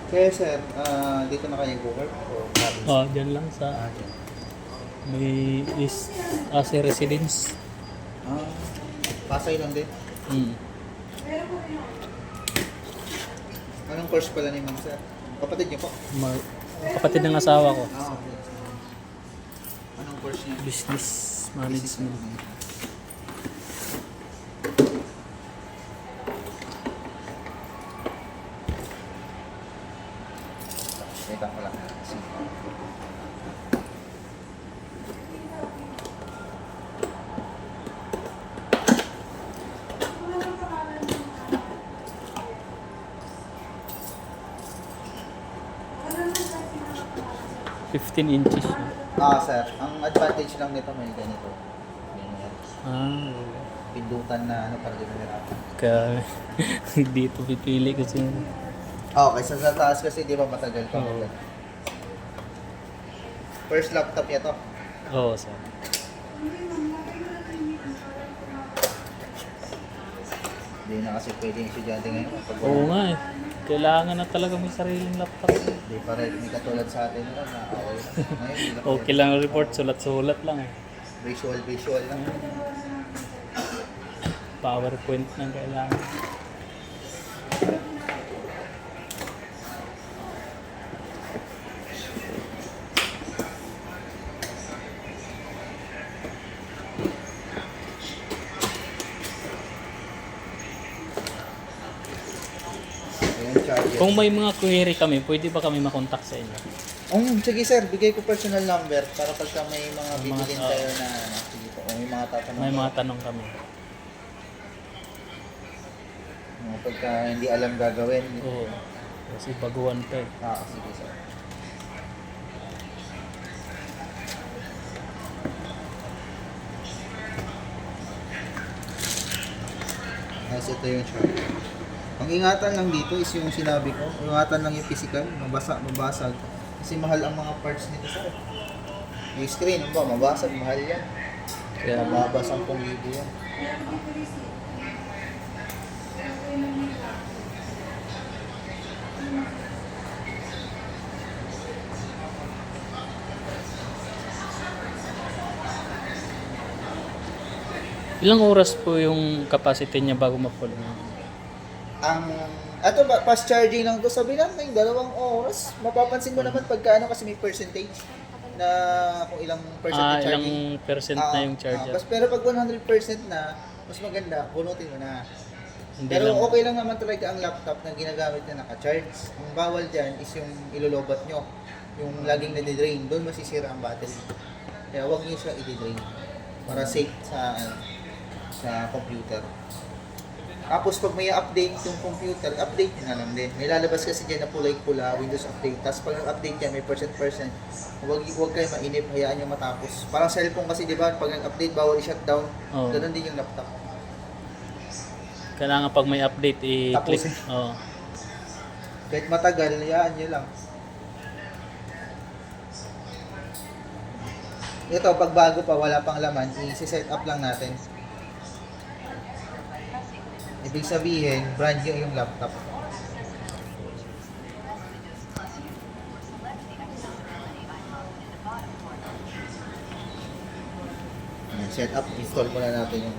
Kaya sir, dito na kayo work o province? Oh, dyan lang sa Dyan. may is as a residence. Ah, Pasay lang din. Mm. Anong course pala ni ma'am sir? Kapatid niyo po? Kapatid ng asawa ko. Okay. Anong course niya? Business management. Wait ako lang. 15 inches. Sir, ang advantage lang nito may ganito. Ganyan. Ah, Pindutan na para di mahirapan. kaya dito pipili kasi. Okay, sa taas kasi di ba matagal pa. Oo. First laptop niya to. Oo, sir. Hindi na kasi pwedeng estudyante ngayon. Oo nga eh. Kailangan na talaga may sariling laptop. Hindi pa rin, hindi katulad sa atin na okay lang. Ngayon, hindi na Okay lang ang report, sulat-sulat lang eh. visual lang. PowerPoint nang kailangan. Ayan, charger. Kung may mga query kami, pwede ba kami makontak sa inyo? Sige sir, bigay ko personal number para pagka may mga Mga- bibilin tayo na sige po, kung may mga tatanong. May kayo. mga tanong kami. Pagka hindi alam gagawin. Oo. Kasi baguhan pa eh. Sige sir. Ito yung charger. Ang ingatan lang dito is yung sinabi ko, ingatan lang yung physical, mabasag. Kasi mahal ang mga parts nito sir. Yung screen, mabasag, mahal yan. Kaya Mababa 10,000 yan. ilang oras po yung capacity niya bago ma-full? Fast charging lang to, sabi natin, 2 oras. Mapapansin mo naman pagka kasi may percentage na kung ilang percent na Ilang charging. percent na yung charger? Pero pag 100% na, mas maganda, bunutin mo na. Hindi Pero lang. okay lang naman talaga ang laptop na ginagamit na naka-charge. Ang bawal dyan is yung ilolobat nyo. Yung laging nade-drain, doon masisira ang battery. Kaya huwag nyo siya i-drain para safe sa computer. Tapos pag may update yung computer, update nyo na lang din. May lalabas kasi dyan na kulay-pula, Windows Update. Tapos pag nag-update yan, may percent, huwag kayo mainip, hayaan nyo matapos. Parang cellphone kasi, di ba, pag nag-update, bawal i-shutdown. Oo. Ganun din yung laptop. Kailangan pag may update i-click. Tapusin. Oo. Kahit matagal, hayaan nyo lang. Ito, pag bago pa, wala pang laman, i-set up lang natin. Ibig sabihin, brand new yung laptop. Set up, install muna natin yung